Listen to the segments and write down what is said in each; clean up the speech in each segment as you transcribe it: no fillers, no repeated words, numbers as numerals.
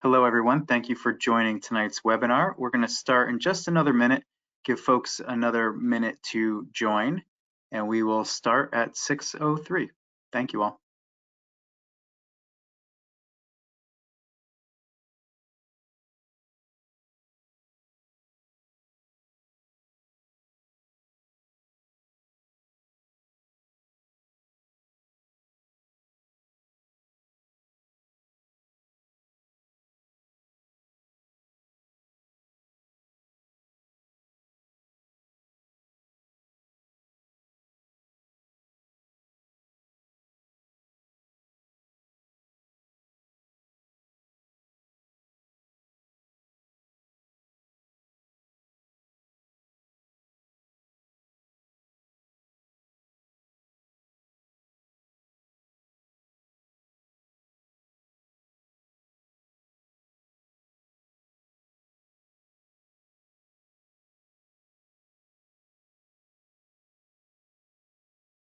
Hello, everyone. Thank you for joining tonight's webinar. We're going to start in just another minute, give folks another minute to join, and we will start at 6:03. Thank you all.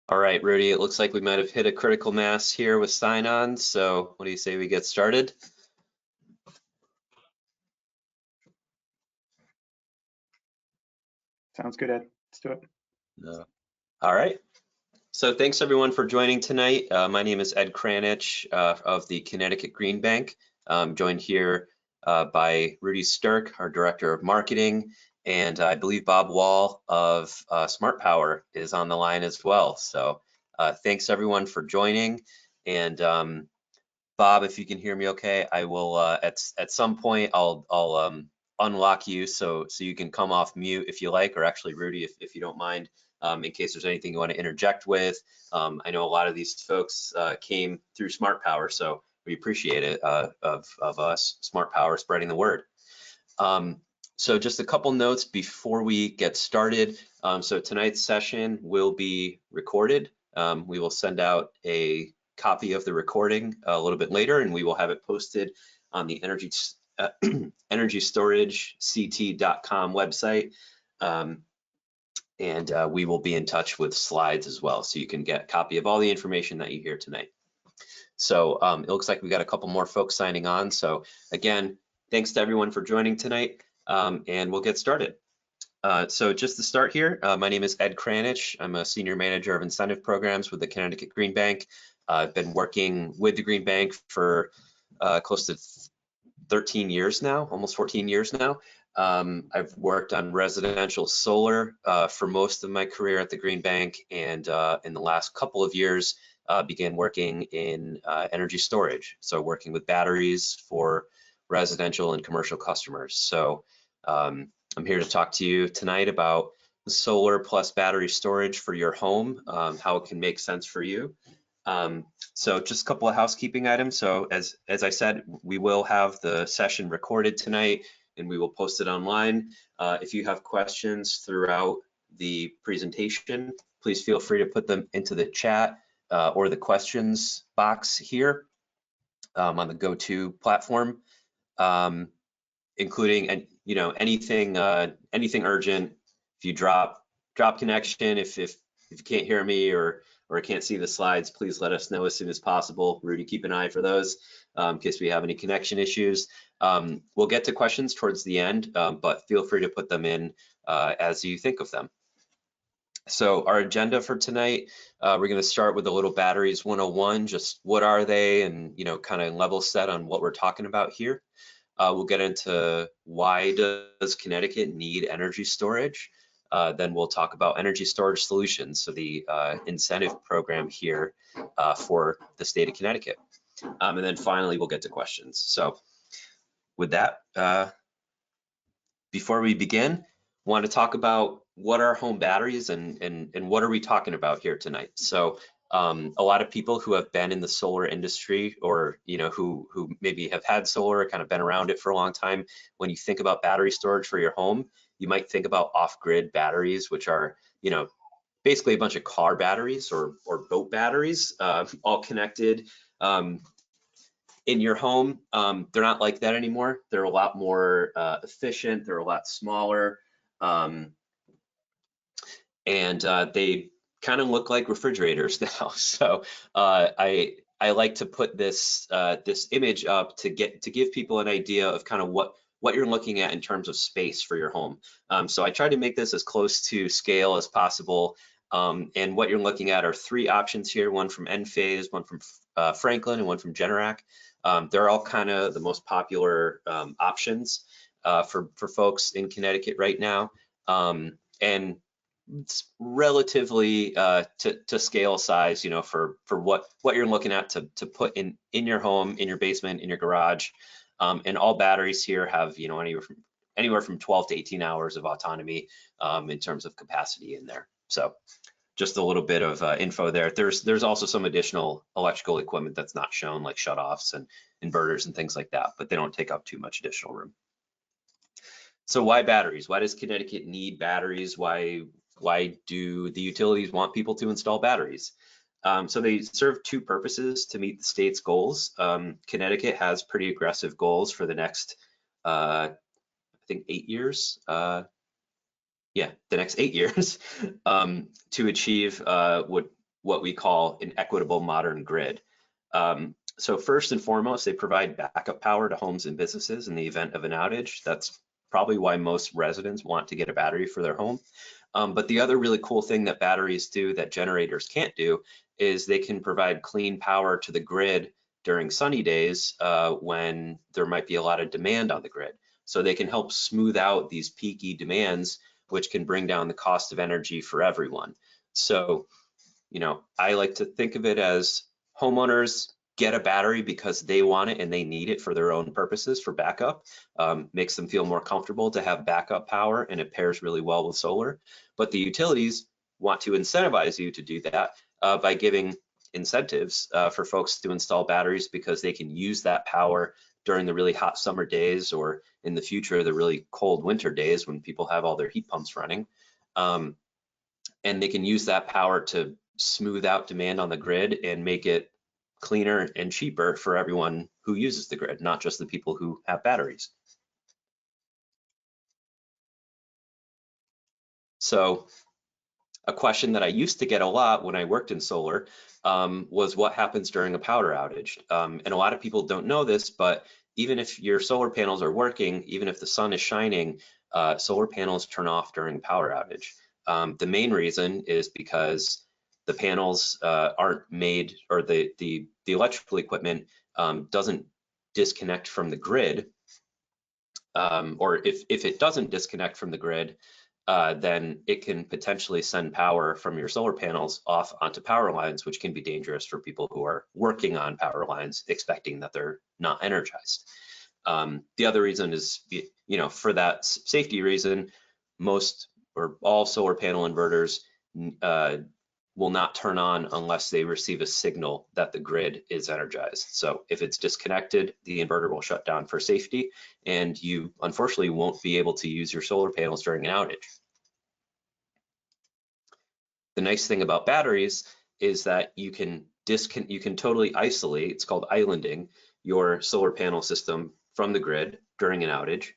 All right, Rudy, it looks like we might have hit a critical mass here with sign-on. So what do you say we get started? Sounds good, Ed. Let's do it. All right. So thanks everyone for joining tonight. My name is Ed Kranich of the Connecticut Green Bank. I'm joined here by Rudy Stirk, our Director of Marketing, and I believe Bob Wall of Smart Power is on the line as well. So thanks everyone for joining. And Bob, if you can hear me okay, I will at some point I'll unlock you so you can come off mute if you like, or actually Rudy, if you don't mind. In case there's anything you want to interject with. I know a lot of these folks came through Smart Power, so we appreciate it of us, Smart Power, spreading the word. So just a couple notes before we get started. So tonight's session will be recorded. We will send out a copy of the recording a little bit later, and we will have it posted on the energystorageCT.com website. And we will be in touch with slides as well, so you can get a copy of all the information that you hear tonight. So it looks like we got a couple more folks signing on. So again, thanks to everyone for joining tonight, and we'll get started. So just to start here, my name is Ed Kranich. I'm a Senior Manager of Incentive Programs with the Connecticut Green Bank. I've been working with the Green Bank for close to 13 years now, almost 14 years now. I've worked on residential solar for most of my career at the Green Bank, and in the last couple of years began working in energy storage, so working with batteries for residential and commercial customers. So I'm here to talk to you tonight about solar plus battery storage for your home, how it can make sense for you. So just a couple of housekeeping items. So as I said, we will have the session recorded tonight and we will post it online. If you have questions throughout the presentation, please feel free to put them into the chat or the questions box here on the GoTo platform, including anything urgent. If you drop connection, if you can't hear me or can't see the slides, please let us know as soon as possible. Rudy, keep an eye for those in case we have any connection issues. We'll get to questions towards the end, but feel free to put them in as you think of them. So our agenda for tonight, we're going to start with a little batteries 101, just what are they, and kind of level set on what we're talking about here. We'll get into why does Connecticut need energy storage. Then we'll talk about energy storage solutions, so the incentive program here for the state of Connecticut. And then finally, we'll get to questions. So with that, before we begin, I want to talk about what are home batteries and what are we talking about here tonight. So a lot of people who have been in the solar industry or who maybe have had solar, kind of been around it for a long time, when you think about battery storage for your home, you might think about off-grid batteries, which are basically a bunch of car batteries or boat batteries, all connected in your home. They're not like that anymore. They're a lot more efficient. They're a lot smaller, and they kind of look like refrigerators now. So I I like to put this this image up to give people an idea of kind of what you're looking at in terms of space for your home. So I tried to make this as close to scale as possible. And what you're looking at are 3 options here, one from Enphase, one from Franklin, and one from Generac. They're all kind of the most popular options for folks in Connecticut right now. And it's relatively to scale size, you know, for what you're looking at to put in your home, in your basement, in your garage. And all batteries here have, you know, anywhere from 12 to 18 hours of autonomy in terms of capacity in there. So just a little bit of info there. There's also some additional electrical equipment that's not shown, like shutoffs and inverters and things like that, but they don't take up too much additional room. So why batteries? Why does Connecticut need batteries? Why do the utilities want people to install batteries? So they serve 2 purposes to meet the state's goals. Connecticut has pretty aggressive goals for the next, I think 8 years. The next 8 years to achieve what we call an equitable modern grid. So first and foremost, they provide backup power to homes and businesses in the event of an outage. That's probably why most residents want to get a battery for their home. But the other really cool thing that batteries do that generators can't do is they can provide clean power to the grid during sunny days when there might be a lot of demand on the grid. So they can help smooth out these peaky demands, which can bring down the cost of energy for everyone. So, you know, I like to think of it as homeowners get a battery because they want it and they need it for their own purposes for backup. Makes them feel more comfortable to have backup power, and it pairs really well with solar. But the utilities want to incentivize you to do that by giving incentives for folks to install batteries, because they can use that power during the really hot summer days, or in the future, the really cold winter days when people have all their heat pumps running. And they can use that power to smooth out demand on the grid and make it cleaner and cheaper for everyone who uses the grid, not just the people who have batteries. So a question that I used to get a lot when I worked in solar was what happens during a power outage. And a lot of people don't know this, but even if your solar panels are working, even if the sun is shining, solar panels turn off during a power outage. The main reason is because the panels aren't made, or the electrical equipment doesn't disconnect from the grid. Or if it doesn't disconnect from the grid, then it can potentially send power from your solar panels off onto power lines, which can be dangerous for people who are working on power lines, expecting that they're not energized. The other reason is, you know, for that safety reason, most or all solar panel inverters will not turn on unless they receive a signal that the grid is energized. So if it's disconnected, the inverter will shut down for safety, and you unfortunately won't be able to use your solar panels during an outage. The nice thing about batteries is that you can totally isolate, it's called islanding, your solar panel system from the grid during an outage.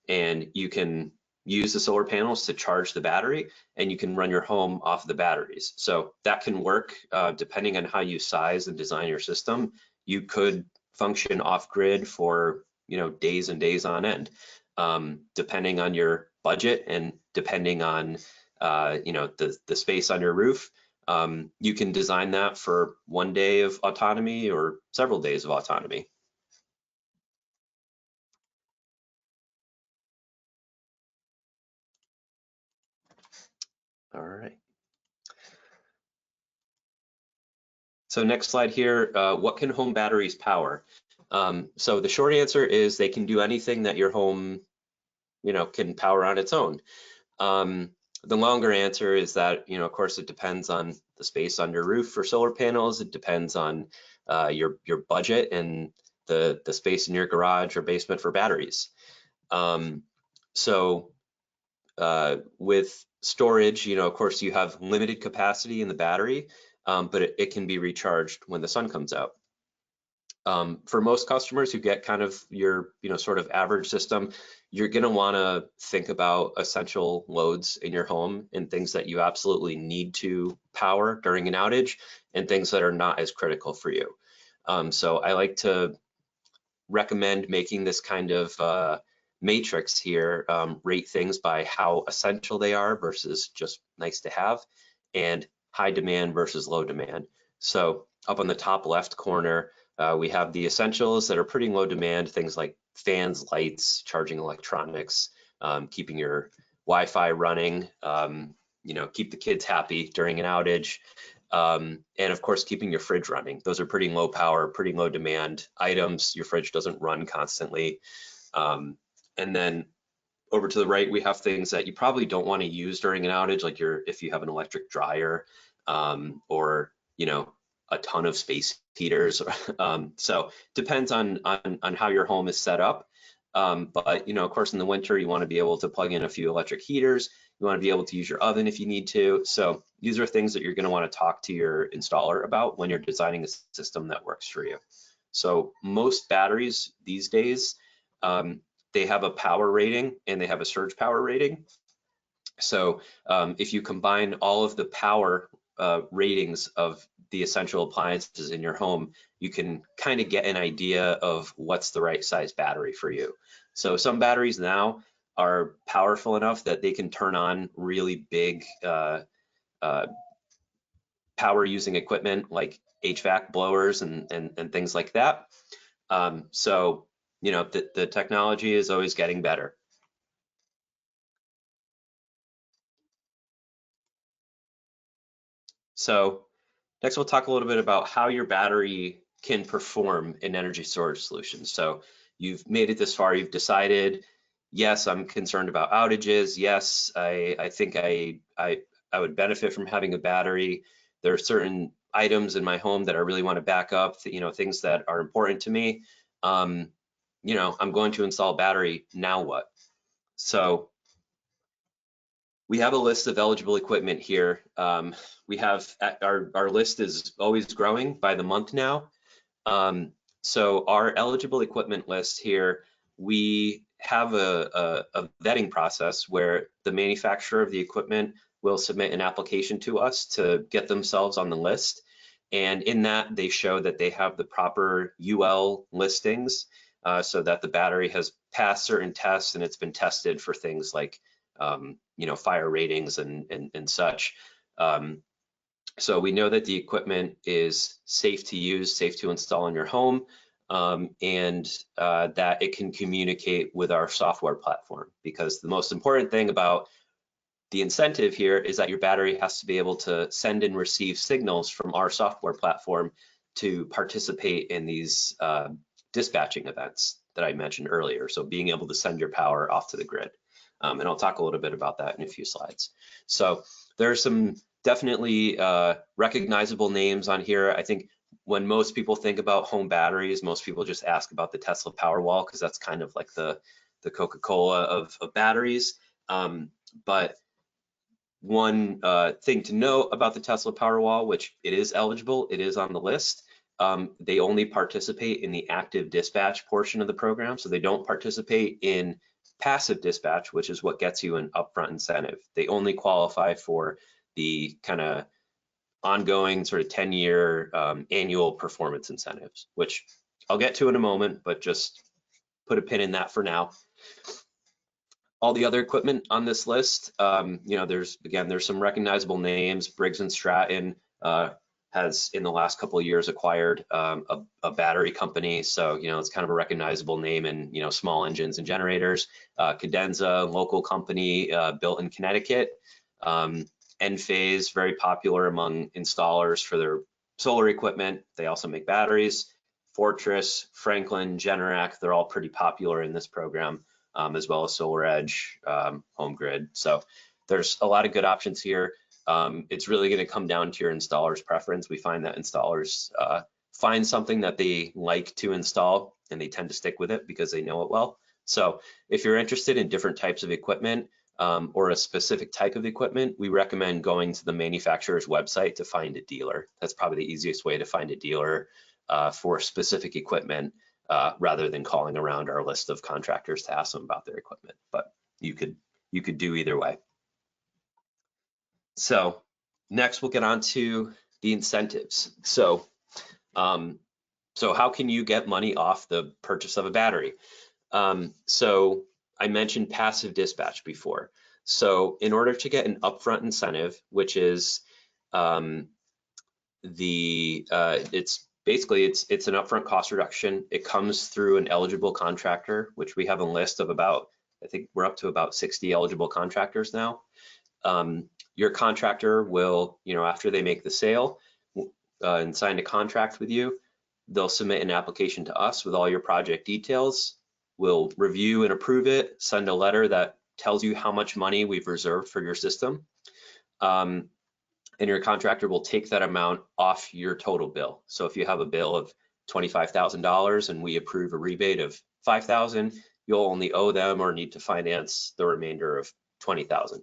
And you can use the solar panels to charge the battery, and you can run your home off the batteries. So that can work depending on how you size and design your system. You could function off grid for, you know, days and days on end, depending on your budget and depending on you know, the space on your roof. You can design that for 1 day of autonomy or several days of autonomy. All right. So next slide here, what can home batteries power? So the short answer is they can do anything that your home, you know, can power on its own. The longer answer is that, you know, of course, it depends on the space on your roof for solar panels. It depends on your budget and the space in your garage or basement for batteries. So with storage, you know, of course, you have limited capacity in the battery, but it can be recharged when the sun comes out. For most customers who get kind of your, you know, sort of average system, you're going to want to think about essential loads in your home and things that you absolutely need to power during an outage and things that are not as critical for you. So I like to recommend making this kind of matrix here, rate things by how essential they are versus just nice to have, and high demand versus low demand. So up on the top left corner, we have the essentials that are pretty low demand, things like fans, lights, charging electronics, keeping your Wi-Fi running, keep the kids happy during an outage. And of course, keeping your fridge running. Those are pretty low power, pretty low demand items. Your fridge doesn't run constantly. And then over to the right, we have things that you probably don't want to use during an outage, like if you have an electric dryer or a ton of space heaters. So depends on how your home is set up. But of course, in the winter, you want to be able to plug in a few electric heaters. You want to be able to use your oven if you need to. So these are things that you're going to want to talk to your installer about when you're designing a system that works for you. So most batteries these days, they have a power rating and they have a surge power rating. So if you combine all of the power ratings of the essential appliances in your home, you can kind of get an idea of what's the right size battery for you. So some batteries now are powerful enough that they can turn on really big power using equipment like HVAC blowers and things like that. So the technology is always getting better. So next, we'll talk a little bit about how your battery can perform in energy storage solutions. So you've made it this far, you've decided, yes, I'm concerned about outages. Yes, I think I would benefit from having a battery. There are certain items in my home that I really want to back up, things that are important to me. I'm going to install a battery, now what? So we have a list of eligible equipment here. We have our list is always growing by the month now. So our eligible equipment list here, we have a vetting process where the manufacturer of the equipment will submit an application to us to get themselves on the list. And in that, they show that they have the proper UL listings so that the battery has passed certain tests and it's been tested for things like fire ratings and such. So we know that the equipment is safe to use, safe to install in your home, and that it can communicate with our software platform, because the most important thing about the incentive here is that your battery has to be able to send and receive signals from our software platform to participate in these dispatching events that I mentioned earlier. So being able to send your power off to the grid. And I'll talk a little bit about that in a few slides. So there are some definitely recognizable names on here. I think when most people think about home batteries, most people just ask about the Tesla Powerwall, because that's kind of like the Coca-Cola of batteries. But one thing to note about the Tesla Powerwall, which it is eligible, it is on the list. They only participate in the active dispatch portion of the program, so they don't participate in passive dispatch, which is what gets you an upfront incentive. They only qualify for the kind of ongoing sort of 10-year annual performance incentives, which I'll get to in a moment, but just put a pin in that for now. All the other equipment on this list, there's some recognizable names. Briggs & Stratton has in the last couple of years acquired a battery company, so it's kind of a recognizable name in small engines and generators. Cadenza, local company built in Connecticut. Enphase, very popular among installers for their solar equipment. They also make batteries. Fortress, Franklin, Generac, they're all pretty popular in this program, as well as SolarEdge, HomeGrid. So there's a lot of good options here. It's really going to come down to your installer's preference. We find that installers find something that they like to install and they tend to stick with it because they know it well. So if you're interested in different types of equipment or a specific type of equipment, we recommend going to the manufacturer's website to find a dealer. That's probably the easiest way to find a dealer for specific equipment. rather than calling around our list of contractors to ask them about their equipment. But you could do either way. So next we'll get on to the incentives. So how can you get money off the purchase of a battery? So I mentioned passive dispatch before. So in order to get an upfront incentive, which is it's basically it's an upfront cost reduction. It comes through an eligible contractor, which we have a list of about, I think we're up to about 60 eligible contractors now. Your contractor will, after they make the sale and sign a contract with you, they'll submit an application to us with all your project details. We'll review and approve it, send a letter that tells you how much money we've reserved for your system. And your contractor will take that amount off your total bill. So if you have a bill of $25,000 and we approve a rebate of $5,000, you'll only owe them or need to finance the remainder of $20,000.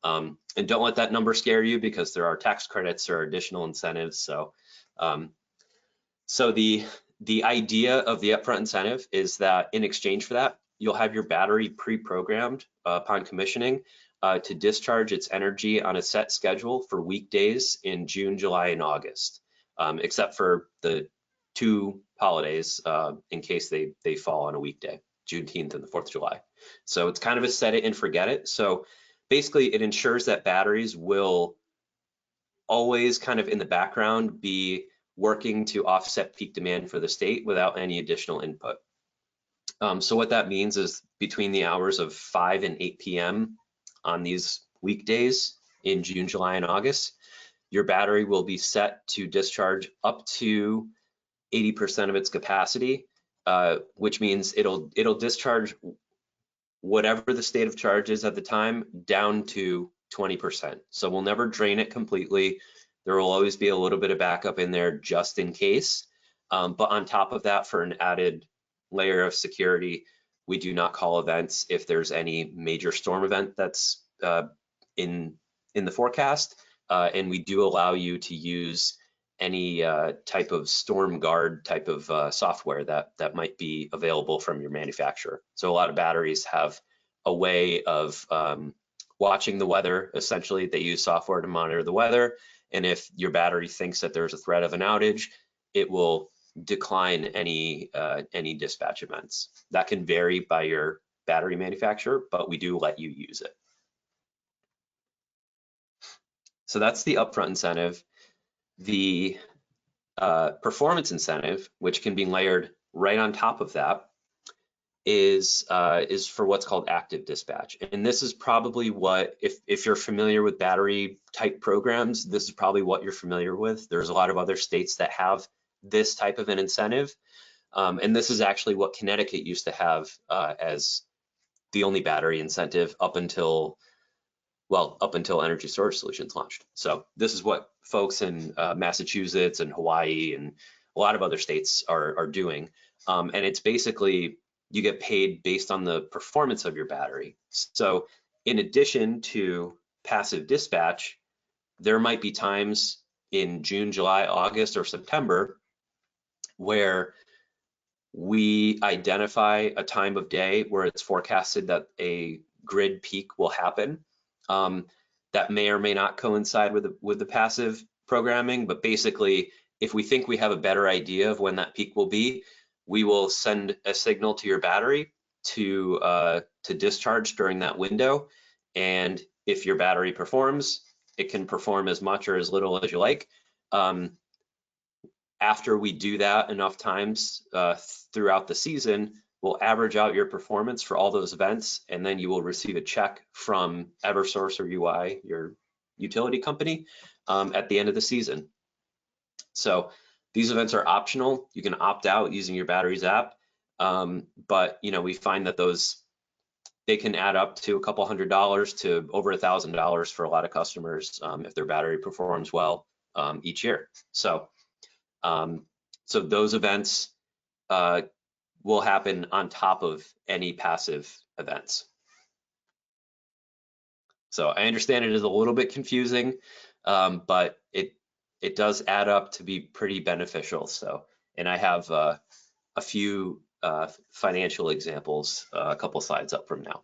And don't let that number scare you, because there are tax credits or additional incentives. So, the idea of the upfront incentive is that in exchange for that, you'll have your battery pre-programmed upon commissioning to discharge its energy on a set schedule for weekdays in June, July, and August, except for the 2 holidays in case they fall on a weekday, Juneteenth and the 4th of July. So it's kind of a set it and forget it. So basically it ensures that batteries will always kind of in the background be working to offset peak demand for the state without any additional input. So what that means is between the hours of 5 and 8 p.m. on these weekdays in June, July, and August, your battery will be set to discharge up to 80% of its capacity, which means it'll discharge whatever the state of charge is at the time down to 20%. So we'll never drain it completely. There will always be a little bit of backup in there just in case. But on top of that, for an added layer of security, we do not call events if there's any major storm event that's in the forecast. And we do allow you to use any type of storm guard type of software that might be available from your manufacturer. So a lot of batteries have a way of watching the weather. Essentially, they use software to monitor the weather. And if your battery thinks that there's a threat of an outage, it will decline any dispatch events. That can vary by your battery manufacturer, but we do let you use it. So that's the upfront incentive. The performance incentive, which can be layered right on top of that, is for what's called active dispatch. And this is probably what, if you're familiar with battery type programs, this is probably what you're familiar with. There's a lot of other states that have this type of an incentive. And this is actually what Connecticut used to have as the only battery incentive up until Energy Storage Solutions launched. So this is what folks in Massachusetts and Hawaii and a lot of other states are doing. And it's basically, you get paid based on the performance of your battery. So in addition to passive dispatch, there might be times in June, July, August, or September where we identify a time of day where it's forecasted that a grid peak will happen. That may or may not coincide with the passive programming, but basically, if we think we have a better idea of when that peak will be, we will send a signal to your battery to discharge during that window. And if your battery performs, it can perform as much or as little as you like. After we do that enough times throughout the season, we'll average out your performance for all those events, and then you will receive a check from Eversource or UI, your utility company, at the end of the season. So these events are optional. You can opt out using your batteries app, but we find that they can add up to a couple $100 to over $1,000 for a lot of customers if their battery performs well each year. So those events will happen on top of any passive events. So I understand it is a little bit confusing, but it does add up to be pretty beneficial. So, and I have a few financial examples a couple slides up from now.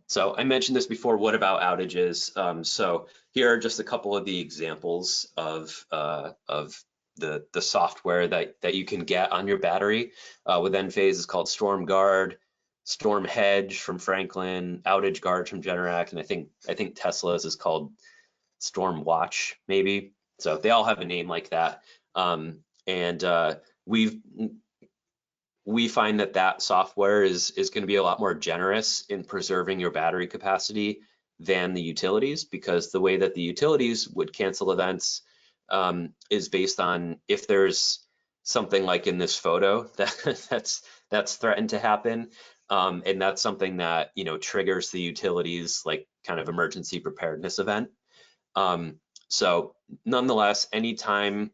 So I mentioned this before, what about outages? So here are just a couple of the examples of the software that you can get on your battery. With Enphase is called Storm Guard, Storm Hedge from Franklin, Outage Guard from Generac, and I think Tesla's is called Storm Watch maybe. So they all have a name like that. We find that software is going to be a lot more generous in preserving your battery capacity than the utilities, because the way that the utilities would cancel events is based on if there's something like in this photo that's threatened to happen, and that's something that triggers the utilities like kind of emergency preparedness event. So nonetheless, anytime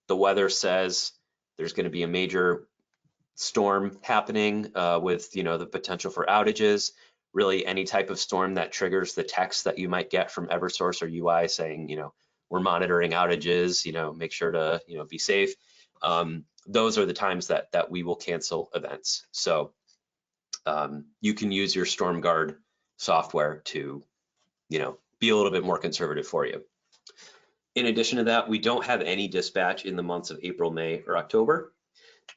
the weather says there's going to be a major storm happening with the potential for outages, really any type of storm that triggers the text that you might get from Eversource or UI saying, we're monitoring outages, make sure to be safe. Those are the times that we will cancel events. So you can use your Storm Guard software to be a little bit more conservative for you. In addition to that, we don't have any dispatch in the months of April, May, or October.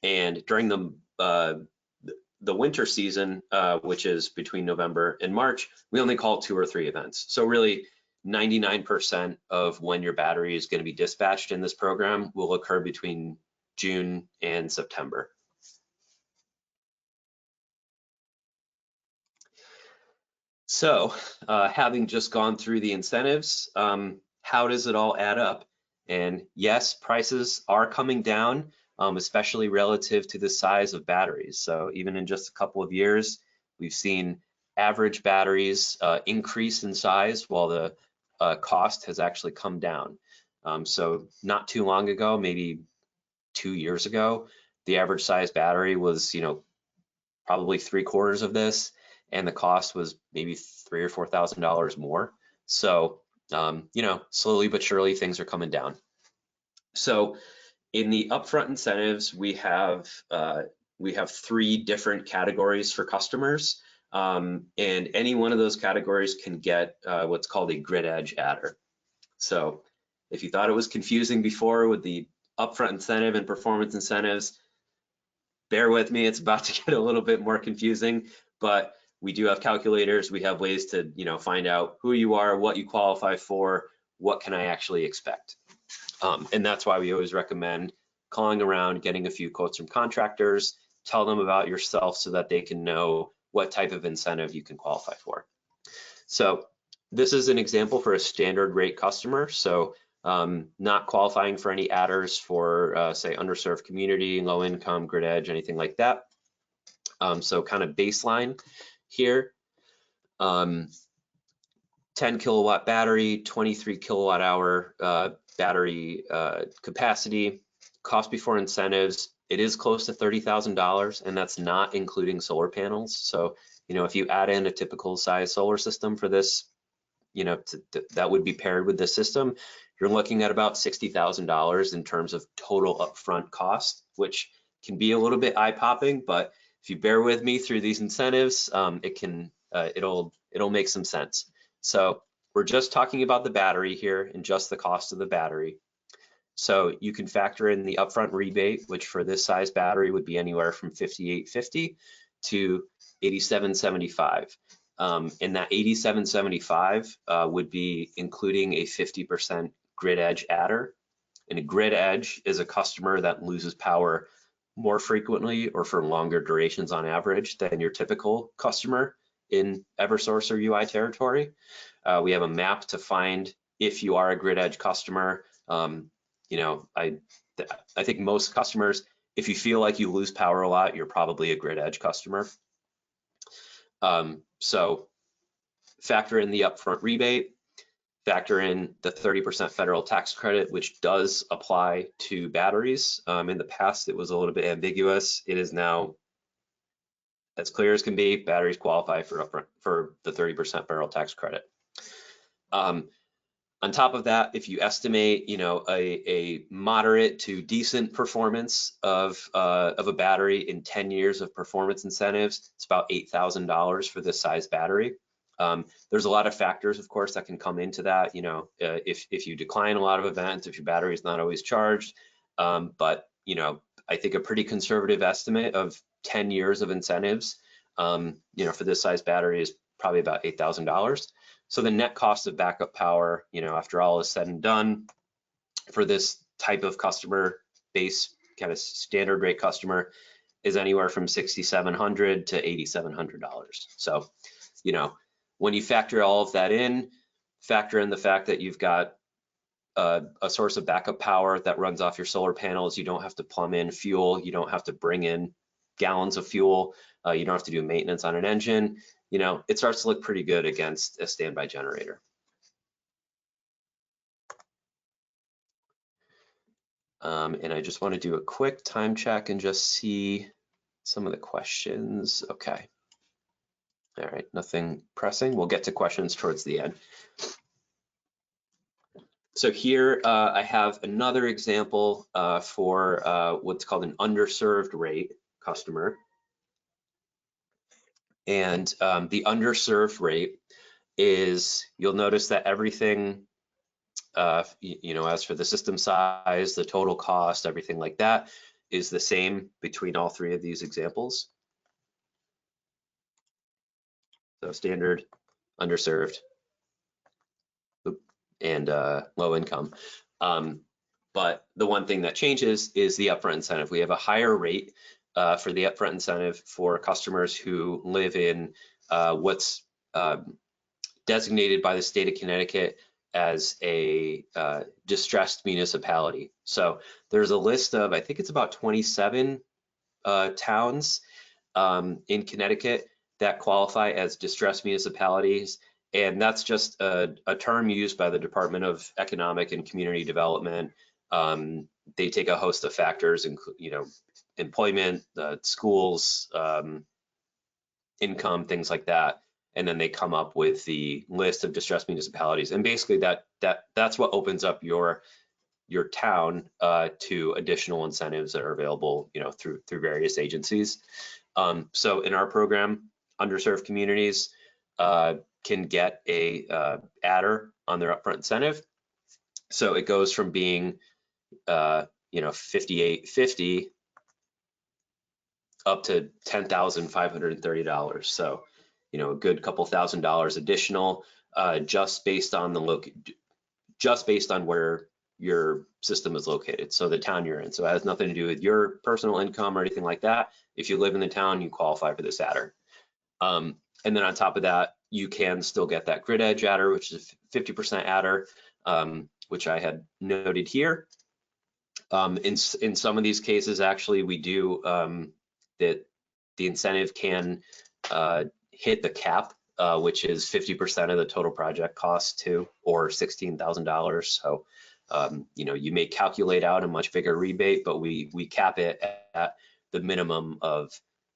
And during the winter season, which is between November and March, we only call 2 or 3 events. So really 99% of when your battery is going to be dispatched in this program will occur between June and September. So having just gone through the incentives, how does it all add up? And yes, prices are coming down, especially relative to the size of batteries. So even in just a couple of years, we've seen average batteries increase in size while the cost has actually come down. So not too long ago, maybe 2 years ago, the average size battery was, probably 3/4 of this, and the cost was maybe $3,000 or $4,000 more. So, slowly but surely things are coming down. So in the upfront incentives, we have 3 different categories for customers, and any one of those categories can get what's called a grid edge adder. So if you thought it was confusing before with the upfront incentive and performance incentives, bear with me, it's about to get a little bit more confusing, but we do have calculators. We have ways to, find out who you are, what you qualify for, what can I actually expect. And that's why we always recommend calling around, getting a few quotes from contractors, tell them about yourself so that they can know what type of incentive you can qualify for. So this is an example for a standard rate customer. So not qualifying for any adders for say underserved community, low income, grid edge, anything like that. So kind of baseline here, 10 kilowatt battery, 23 kilowatt hour battery capacity, cost before incentives, it is close to $30,000, and that's not including solar panels. So, if you add in a typical size solar system for this, that would be paired with this system, you're looking at about $60,000 in terms of total upfront cost, which can be a little bit eye-popping, but if you bear with me through these incentives, it'll make some sense. So we're just talking about the battery here and just the cost of the battery. So you can factor in the upfront rebate, which for this size battery would be anywhere from $5,850 to $8,775. And that $8,775 would be including a 50% grid edge adder. And a grid edge is a customer that loses power more frequently or for longer durations on average than your typical customer in Eversource or UI territory. We have a map to find if you are a grid edge customer. I think most customers, if you feel like you lose power a lot, you're probably a grid edge customer. So factor in the upfront rebate, factor in the 30% federal tax credit, which does apply to batteries. In the past, it was a little bit ambiguous. It is now as clear as can be. Batteries qualify for the 30% federal tax credit. On top of that, if you estimate, you know, a moderate to decent performance of a battery in 10 years of performance incentives, it's about $8,000 for this size battery. There's a lot of factors, of course, that can come into that. You know, if you decline a lot of events, if your battery is not always charged, but you know, I think a pretty conservative estimate of 10 years of incentives, you know, for this size battery is probably about $8,000. So the net cost of backup power, you know, after all is said and done, for this type of customer base, kind of standard rate customer, is anywhere from $6,700 to $8,700. So, you know, when you factor all of that in, factor in the fact that you've got a source of backup power that runs off your solar panels. You don't have to plumb in fuel. You don't have to bring in gallons of fuel. You don't have to do maintenance on an engine. You know, it starts to look pretty good against a standby generator. And I just want to do a quick time check and just see some of the questions. Okay. All right, nothing pressing. We'll get to questions towards the end. So here I have another example for what's called an underserved rate customer. And the underserved rate is, you'll notice that everything, you know, as for the system size, the total cost, everything like that is the same between all three of these examples. So standard, underserved, and low income. But the one thing that changes is the upfront incentive. We have a higher rate for the upfront incentive for customers who live in what's designated by the state of Connecticut as a distressed municipality. So there's a list of, I think it's about 27 towns in Connecticut that qualify as distressed municipalities. And that's just a term used by the Department of Economic and Community Development. They take a host of factors, you know, employment, schools, income, things like that, and then they come up with the list of distressed municipalities. And basically, that's what opens up your town to additional incentives that are available, you know, through various agencies. So in our program, underserved communities can get a adder on their upfront incentive. So it goes from being, you know, $5,850 up to $10,530. So, you know, a good couple $1,000s additional, just based on where your system is located. So the town you're in. So it has nothing to do with your personal income or anything like that. If you live in the town, you qualify for this adder. And then on top of that, you can still get that grid edge adder, which is a 50% adder, which I had noted here. In some of these cases, actually, we do that the incentive can hit the cap, which is 50% of the total project cost too, or $16,000. So, you know, you may calculate out a much bigger rebate, but we cap it at the minimum of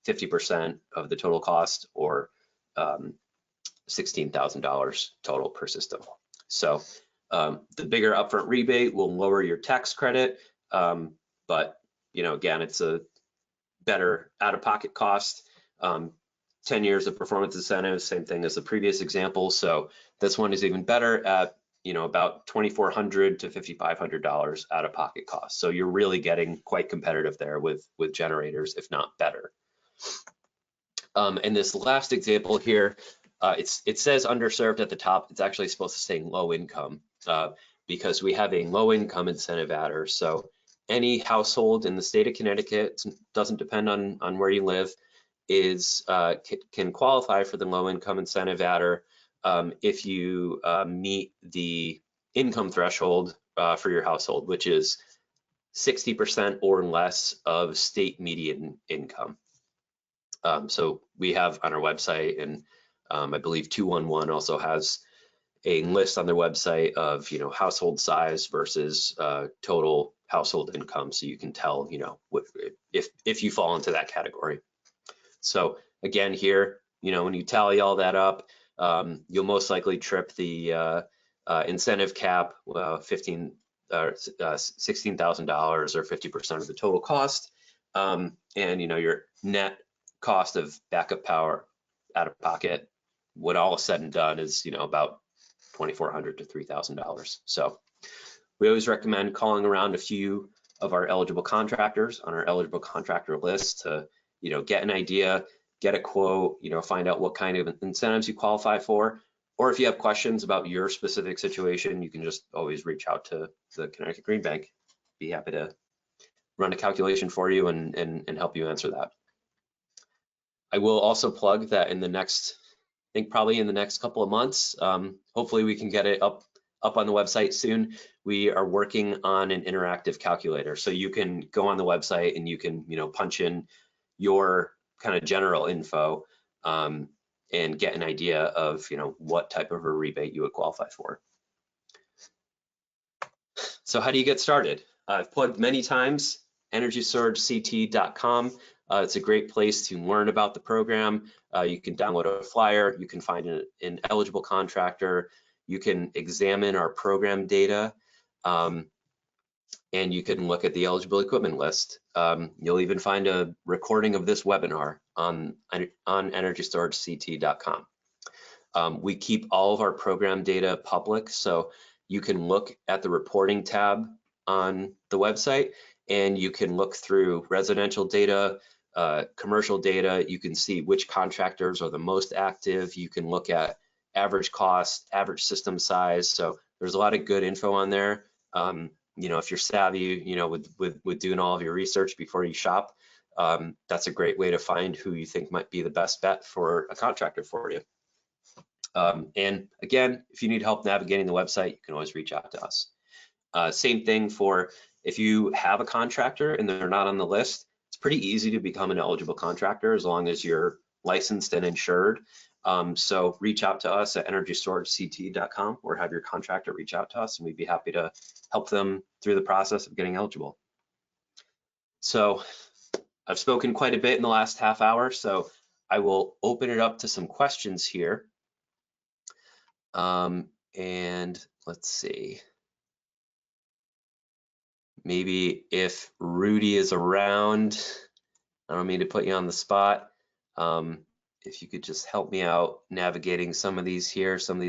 50% of the total cost, or $16,000 total per system. So the bigger upfront rebate will lower your tax credit, but you know, again, it's a better out-of-pocket cost. 10 years of performance incentives, same thing as the previous example. So this one is even better at, you know, about $2,400 to $5,500 out-of-pocket cost. So you're really getting quite competitive there with generators, if not better. And this last example here, it says underserved at the top. It's actually supposed to say low income because we have a low income incentive adder. So any household in the state of Connecticut, doesn't depend on where you live, can qualify for the low income incentive adder if you meet the income threshold for your household, which is 60% or less of state median income. So we have on our website, and I believe 211 also has a list on their website of, you know, household size versus total household income, so you can tell, you know, if you fall into that category. So again, here, you know, when you tally all that up, you'll most likely trip the incentive cap, $16,000 or 50% of the total cost. And your net cost of backup power out of pocket, when all is said and done, is about $2,400 to $3,000. So we always recommend calling around a few of our eligible contractors on our eligible contractor list to get an idea, get a quote, find out what kind of incentives you qualify for. Or if you have questions about your specific situation, you can just always reach out to the Connecticut Green Bank. Be happy to run a calculation for you and help you answer that. I will also plug that in the next, I think probably in the next couple of months, hopefully we can get it up on the website soon. We are working on an interactive calculator. So you can go on the website and you can, punch in your kind of general info and get an idea of, what type of a rebate you would qualify for. So how do you get started? I've plugged many times, EnergyStorageCT.com. It's a great place to learn about the program. You can download a flyer, you can find an eligible contractor, you can examine our program data, and you can look at the eligible equipment list. You'll even find a recording of this webinar on EnergyStorageCT.com. We keep all of our program data public, so you can look at the reporting tab on the website and you can look through residential data, commercial data. You can see which contractors are the most active. You can look at average cost, average system size. So there's a lot of good info on there. If you're savvy, with doing all of your research before you shop, that's a great way to find who you think might be the best bet for a contractor for you. And again, if you need help navigating the website, you can always reach out to us. Same thing for if you have a contractor and they're not on the list, it's pretty easy to become an eligible contractor as long as you're licensed and insured. So reach out to us at EnergyStorageCT.com or have your contractor reach out to us and we'd be happy to help them through the process of getting eligible. So I've spoken quite a bit in the last half hour, so I will open it up to some questions here. And let's see, maybe if Rudy is around, I don't mean to put you on the spot. If you could just help me out navigating some of these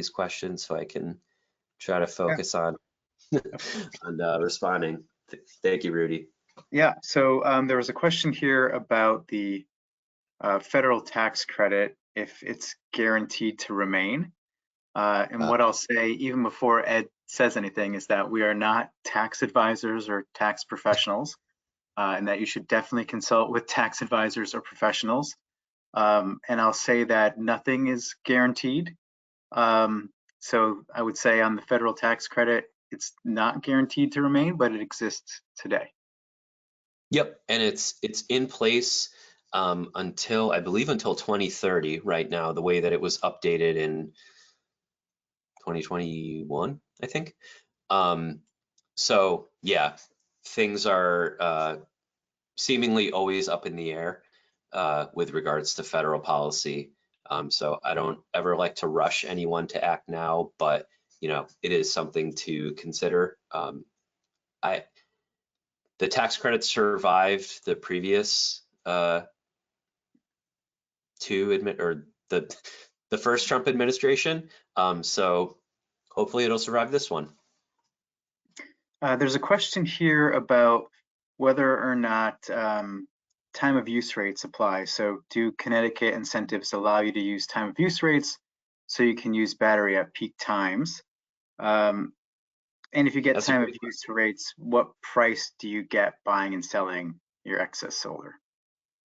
questions so I can try to focus on responding. Thank you, Rudy. Yeah, so there was a question here about the federal tax credit, if it's guaranteed to remain. And what I'll say, even before Ed says anything, is that we are not tax advisors or tax professionals, and that you should definitely consult with tax advisors or professionals. And I'll say that nothing is guaranteed. So I would say on the federal tax credit, it's not guaranteed to remain, but it exists today. Yep, and it's in place until, I believe, until 2030 right now, the way that it was updated in 2021, I think. So yeah, things are seemingly always up in the air with regards to federal policy. So I don't ever like to rush anyone to act now, but it is something to consider. The tax credits survived the previous the first Trump administration. So hopefully it'll survive this one. There's a question here about whether or not time of use rates apply. So do Connecticut incentives allow you to use time of use rates so you can use battery at peak times? And if you get time of use rates, what price do you get buying and selling your excess solar?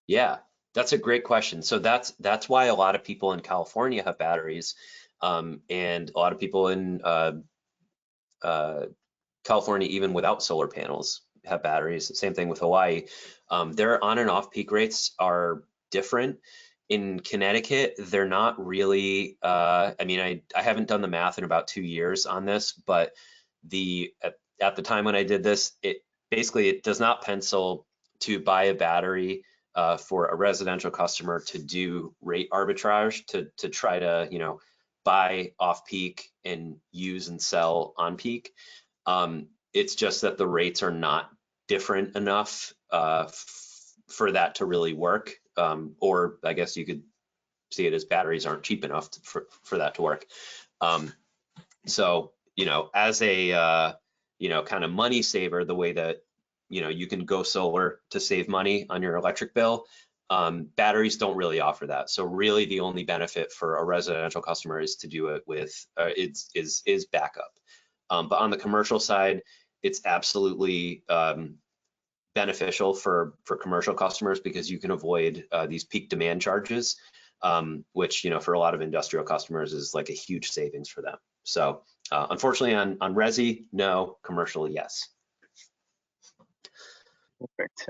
Yeah, that's a great question. So that's why a lot of people in California have batteries, and a lot of people in California, even without solar panels, have batteries. Same thing with Hawaii. Their on and off peak rates are different. In Connecticut, they're not really, I mean, I haven't done the math in about 2 years on this, but at the time when I did this, it does not pencil to buy a battery for a residential customer to do rate arbitrage to try to buy off peak and use and sell on peak. It's just that the rates are not different enough for that to really work. Or I guess you could see it as batteries aren't cheap enough for that to work. So, as a, kind of money saver, the way that, you can go solar to save money on your electric bill, batteries don't really offer that. So really the only benefit for a residential customer is to do it with, is backup. But on the commercial side, it's absolutely beneficial for commercial customers because you can avoid these peak demand charges, which, for a lot of industrial customers is like a huge savings for them. So unfortunately on resi, no, commercial, yes. Perfect.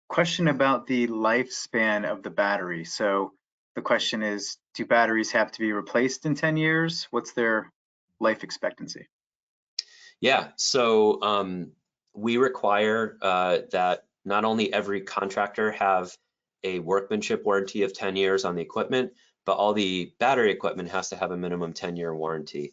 Question about the lifespan of the battery. So the question is, do batteries have to be replaced in 10 years? What's their life expectancy? Yeah, so we require that not only every contractor have a workmanship warranty of 10 years on the equipment, but all the battery equipment has to have a minimum 10-year warranty.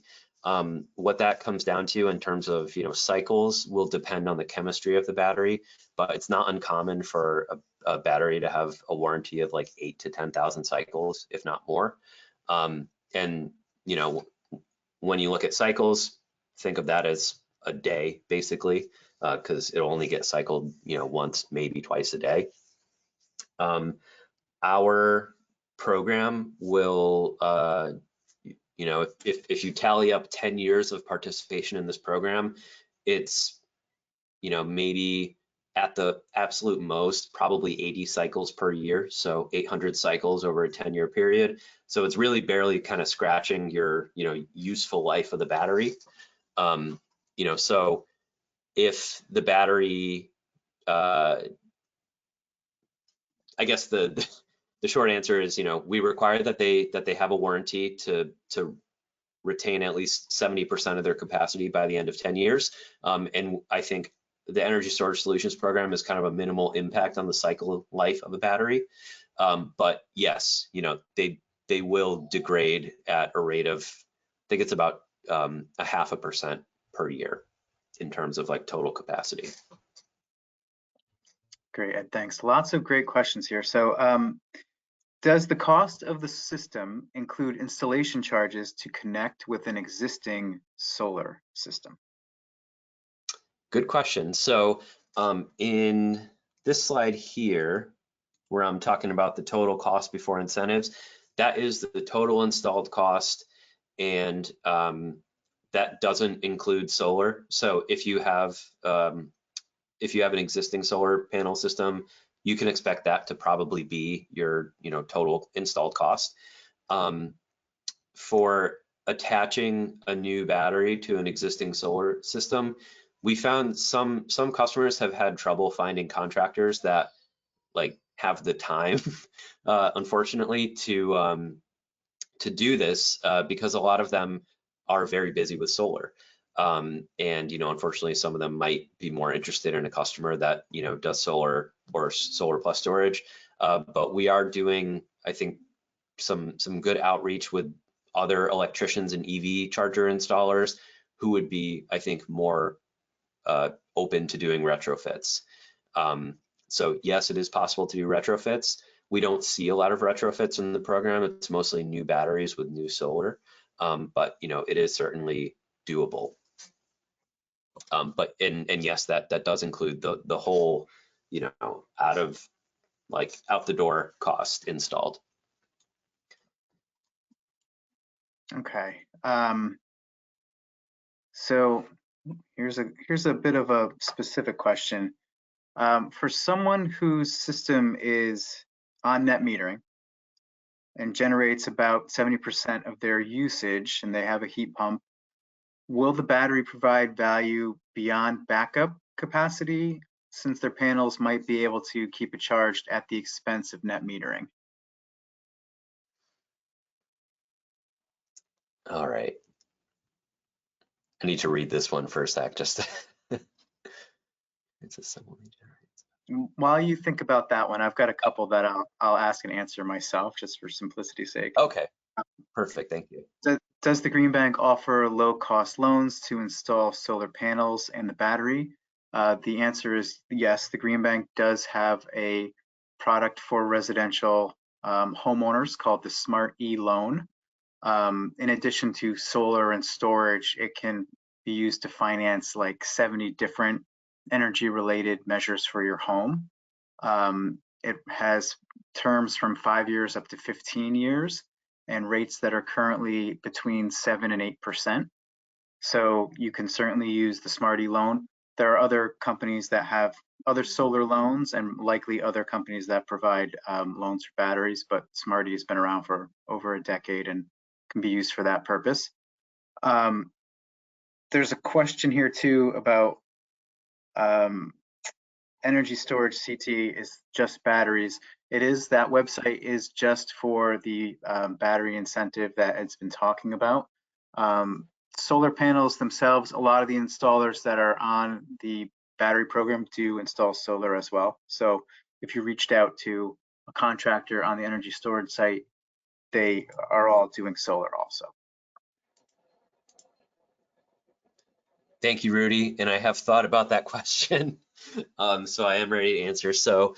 What that comes down to in terms of cycles will depend on the chemistry of the battery, but it's not uncommon for a battery to have a warranty of like 8,000 to 10,000 cycles, if not more. And when you look at cycles, think of that as a day basically, because it'll only get cycled once, maybe twice a day. Our program will if you tally up 10 years of participation in this program, it's maybe at the absolute most probably 80 cycles per year, so 800 cycles over a 10-year period. So it's really barely kind of scratching your useful life of the battery. So if the battery, I guess the short answer is, we require that they have a warranty to retain at least 70% of their capacity by the end of 10 years. And I think the Energy Storage Solutions program is kind of a minimal impact on the cycle life of a battery. But yes, they will degrade at a rate of, I think it's about 0.5% per year in terms of like total capacity. Great, Ed, thanks. Lots of great questions here. So does the cost of the system include installation charges to connect with an existing solar system? Good question. So in this slide here, where I'm talking about the total cost before incentives, that is the total installed cost, and that doesn't include solar. So if you have an existing solar panel system, you can expect that to probably be your total installed cost. For attaching a new battery to an existing solar system, we found some customers have had trouble finding contractors that like have the time, unfortunately, to do this because a lot of them are very busy with solar. And unfortunately, some of them might be more interested in a customer that does solar or solar plus storage. But we are doing, I think, some good outreach with other electricians and EV charger installers who would be, I think, more open to doing retrofits. So yes, it is possible to do retrofits. We don't see a lot of retrofits in the program. It's mostly new batteries with new solar, but it is certainly doable. But yes, that does include the whole out the door cost installed. Okay. So here's a bit of a specific question. For someone whose system is on net metering and generates about 70% of their usage and they have a heat pump, will the battery provide value beyond backup capacity since their panels might be able to keep it charged at the expense of net metering? All right. I need to read this one for a sec, just it's a similarly generated. While you think about that one, I've got a couple that I'll ask and answer myself just for simplicity's sake. Okay. Perfect, thank you. Does the Green Bank offer low-cost loans to install solar panels and the battery? The answer is yes. The Green Bank does have a product for residential homeowners called the Smart E Loan. In addition to solar and storage, it can be used to finance like 70 different energy-related measures for your home. It has terms from 5 years up to 15 years and rates that are currently between 7 and 8%. So you can certainly use the Smarty loan. There are other companies that have other solar loans and likely other companies that provide loans for batteries, but Smarty has been around for over a decade and can be used for that purpose. There's a question here too about energy storage CT is just batteries. It is, that website is just for the battery incentive that it's been talking about. Solar panels themselves, a lot of the installers that are on the battery program do install solar as well. So if you reached out to a contractor on the energy storage site, they are all doing solar also. Thank you, Rudy. And I have thought about that question. So I am ready to answer. So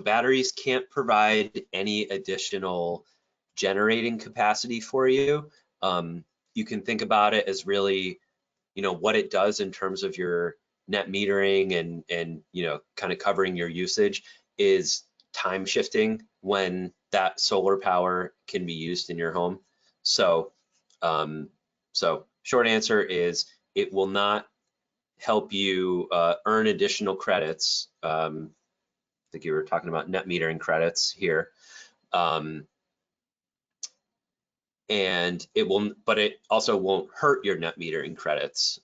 batteries can't provide any additional generating capacity for you. You can think about it as really, what it does in terms of your net metering and kind of covering your usage is time shifting when that solar power can be used in your home. So short answer is it will not help you earn additional credits. I think you were talking about net metering credits here. And but it also won't hurt your net metering credits.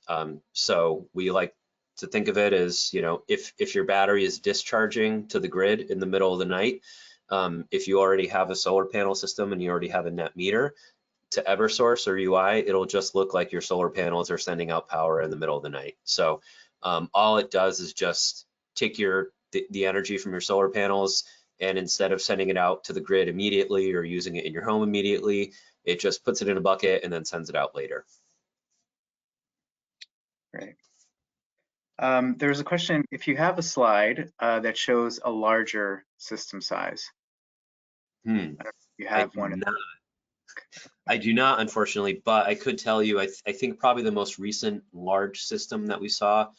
So we like to think of it as, if your battery is discharging to the grid in the middle of the night, if you already have a solar panel system and you already have a net meter, to Eversource or UI, it'll just look like your solar panels are sending out power in the middle of the night. So all it does is just take the energy from your solar panels, and instead of sending it out to the grid immediately or using it in your home immediately, it just puts it in a bucket and then sends it out later. Great. There's a question, if you have a slide that shows a larger system size. You have one. I do not, unfortunately, but I could tell you, I think probably the most recent large system that we saw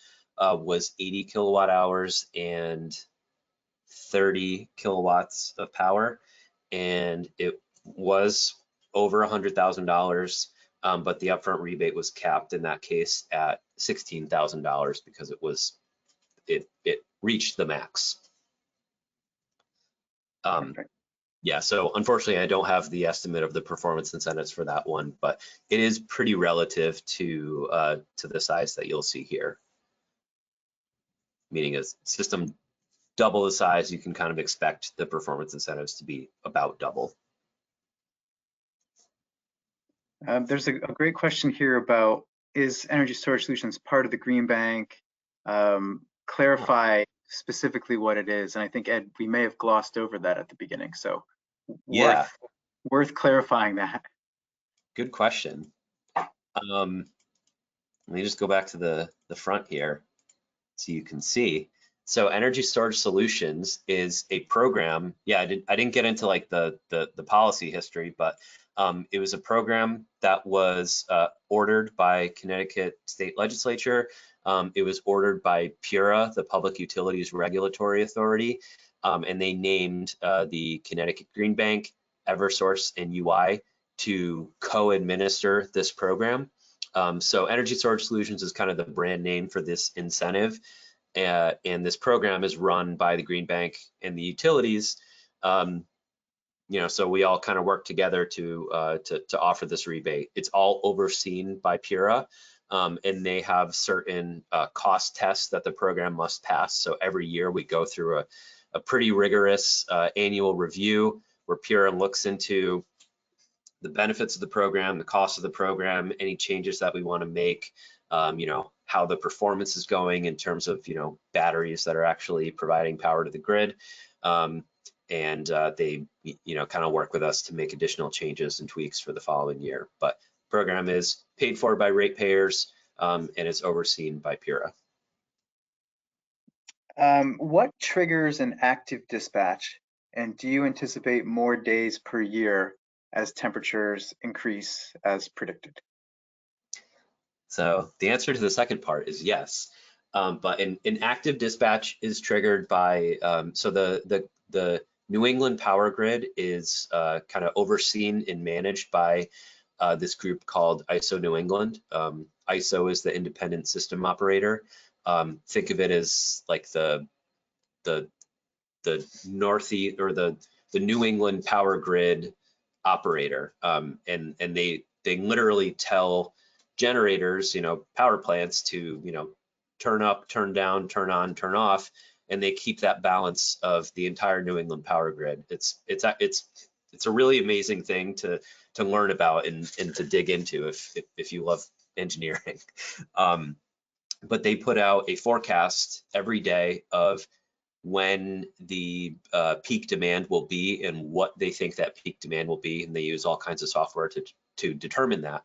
was 80 kilowatt hours and 30 kilowatts of power, and it was over $100,000, but the upfront rebate was capped in that case at $16,000 because it reached the max. Yeah, so unfortunately, I don't have the estimate of the performance incentives for that one, but it is pretty relative to the size that you'll see here. Meaning a system double the size, you can kind of expect the performance incentives to be about double. There's a great question here about, is Energy Storage Solutions part of the Green Bank? Clarify specifically what it is. And I think, Ed, we may have glossed over that at the beginning. So yeah, worth clarifying that. Good question. Let me just go back to the front here so you can see. So Energy Storage Solutions is a program. Yeah, I didn't get into like the policy history, but it was a program that was ordered by Connecticut State Legislature. It was ordered by PURA, the Public Utilities Regulatory Authority, and they named the Connecticut Green Bank, Eversource, and UI to co-administer this program. So Energy Storage Solutions is kind of the brand name for this incentive. And this program is run by the Green Bank and the utilities. So we all kind of work together to offer this rebate. It's all overseen by PURA, and they have certain cost tests that the program must pass. So every year we go through a pretty rigorous annual review where PURA looks into the benefits of the program, the cost of the program, any changes that we want to make, how the performance is going in terms of, batteries that are actually providing power to the grid. and they kind of work with us to make additional changes and tweaks for the following year. But the program is paid for by ratepayers, and it's overseen by PURA. What triggers an active dispatch, and do you anticipate more days per year as temperatures increase as predicted? So the answer to the second part is yes. But an active dispatch is triggered by, so the New England power grid is kind of overseen and managed by this group called ISO New England. ISO is the independent system operator. Think of it as like the Northeast or the New England power grid operator, and they literally tell generators, power plants to turn up, turn down, turn on, turn off, and they keep that balance of the entire New England power grid. It's a really amazing thing to learn about and to dig into if you love engineering. But they put out a forecast every day of when the peak demand will be and what they think that peak demand will be, and they use all kinds of software to determine that.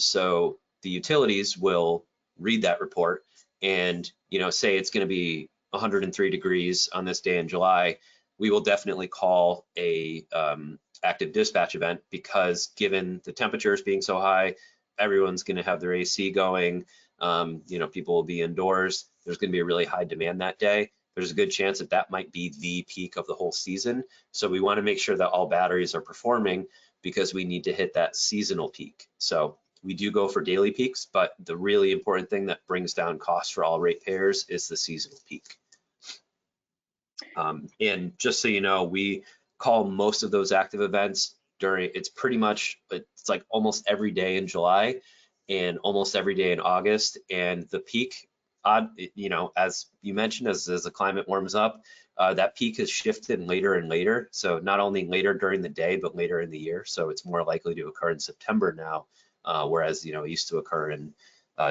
So the utilities will read that report and say it's going to be 103 degrees on this day in July. We will definitely call a active dispatch event, because given the temperatures being so high, everyone's going to have their AC going. People will be indoors. There's going to be a really high demand that day. There's a good chance that might be the peak of the whole season. So we want to make sure that all batteries are performing, because we need to hit that seasonal peak. So we do go for daily peaks, but the really important thing that brings down costs for all ratepayers is the seasonal peak. And just so you know, we call most of those active events it's like almost every day in July and almost every day in August. And the peak, as you mentioned, as the climate warms up, that peak has shifted later and later. So not only later during the day, but later in the year. So it's more likely to occur in September now, whereas it used to occur in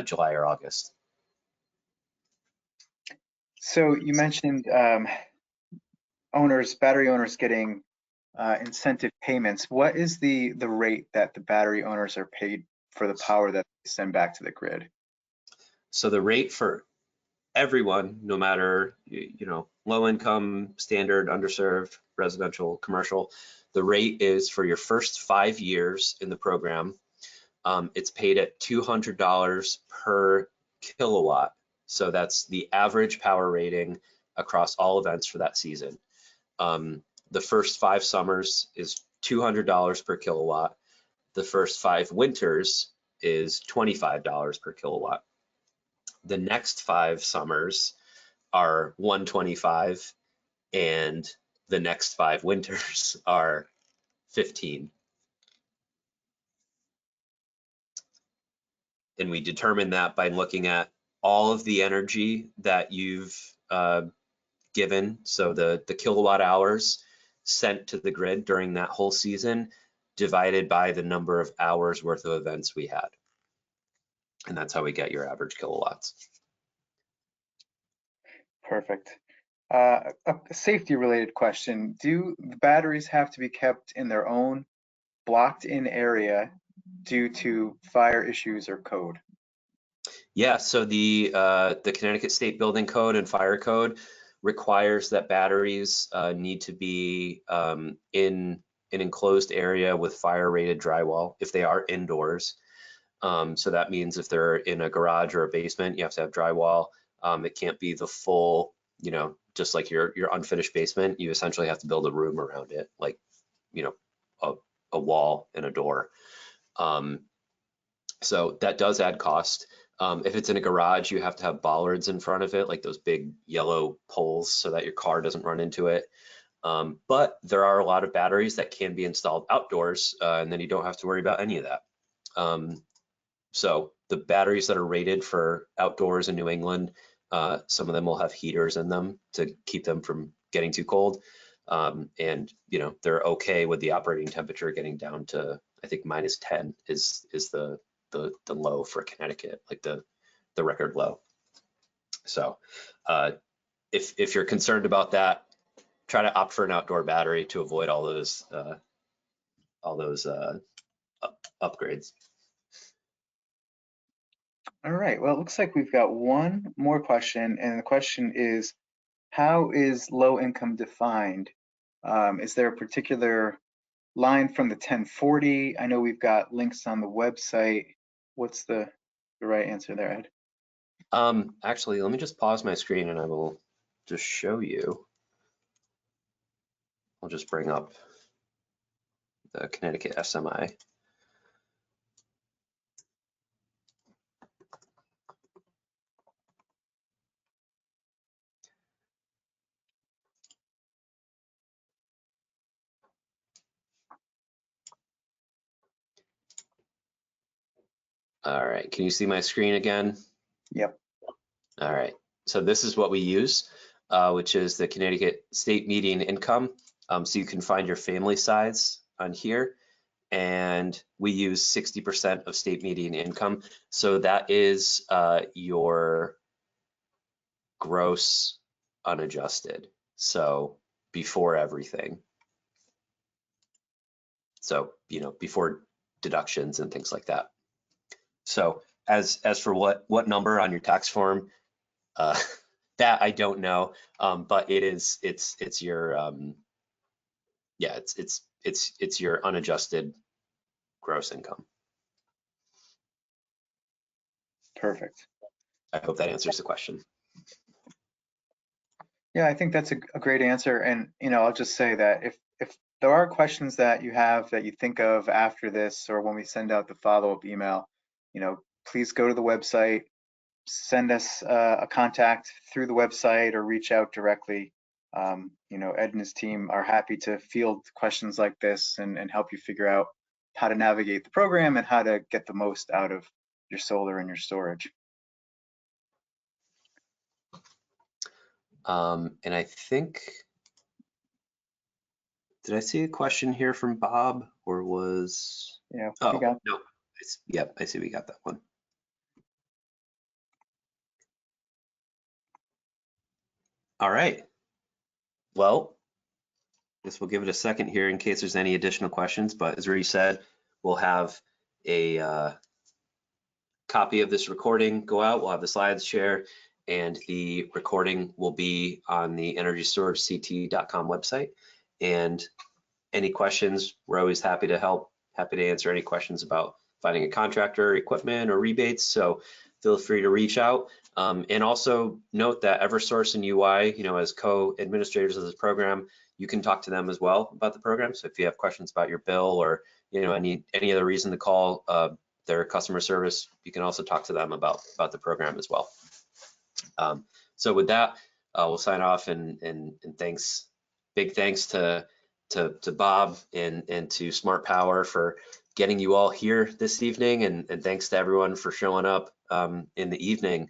July or August. So you mentioned battery owners getting incentive payments. What is the rate that the battery owners are paid for the power that they send back to the grid? So the rate for everyone, no matter low income, standard, underserved, residential, commercial, the rate is for your first 5 years in the program. It's paid at $200 per kilowatt. So that's the average power rating across all events for that season. The first 5 summers is $200 per kilowatt. The first 5 winters is $25 per kilowatt. The next 5 summers are $125, and the next 5 winters are $15. And we determine that by looking at all of the energy that you've given, so the kilowatt hours sent to the grid during that whole season, divided by the number of hours worth of events we had. And that's how we get your average kilowatts. Perfect. A safety related question. Do the batteries have to be kept in their own blocked in area due to fire issues or code? Yeah, so the Connecticut State Building Code and Fire Code requires that batteries need to be in an enclosed area with fire rated drywall if they are indoors. So that means if they're in a garage or a basement, you have to have drywall. It can't be the full, just like your unfinished basement. You essentially have to build a room around it, like, a wall and a door. So that does add cost. If it's in a garage, you have to have bollards in front of it, like those big yellow poles, so that your car doesn't run into it. But there are a lot of batteries that can be installed outdoors, and then you don't have to worry about any of that. So the batteries that are rated for outdoors in New England, some of them will have heaters in them to keep them from getting too cold. And they're okay with the operating temperature getting down to, I think, -10 is the low for Connecticut, like the record low. So if you're concerned about that, try to opt for an outdoor battery to avoid all those upgrades. All right, well, it looks like we've got one more question, and the question is, how is low income defined? Is there a particular line from the 1040? I know we've got links on the website. What's the right answer there, Ed? Actually, let me just pause my screen and I will just show you. I'll just bring up the Connecticut SMI. All right, can you see my screen again? Yep. All right, so this is what we use, which is the Connecticut State Median Income. So you can find your family size on here, and we use 60% of state median income. So that is your gross unadjusted, so before everything. So, you know, before deductions and things like that. So as for what number on your tax form, that I don't know, but it's your yeah, it's your unadjusted gross income. Perfect. I hope that answers the question. Yeah, I think that's a great answer. And, you know, I'll just say that if there are questions that you have that you think of after this or when we send out the follow-up email, you know, please go to the website, send us a contact through the website or reach out directly. You know, Ed and his team are happy to field questions like this and help you figure out how to navigate the program and how to get the most out of your solar and your storage. And I think, did I see a question here from Bob, or was? Yeah. Oh, no. Yep, I see we got that one. All right. Well, I guess we'll give it a second here in case there's any additional questions, but as Rudy said, we'll have a copy of this recording go out. We'll have the slides share, and the recording will be on the energystoragect.com website. And any questions, we're always happy to help, happy to answer any questions about finding a contractor, equipment, or rebates. So feel free to reach out. And also note that Eversource and UI, you know, as co-administrators of this program, you can talk to them as well about the program. So if you have questions about your bill or, you know, any other reason to call their customer service, you can also talk to them about the program as well. So with that, we'll sign off, and thanks, big thanks to Bob and to Smart Power for getting you all here this evening, and thanks to everyone for showing up in the evening.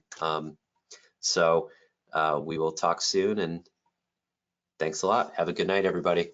So we will talk soon, and thanks a lot. Have a good night, everybody.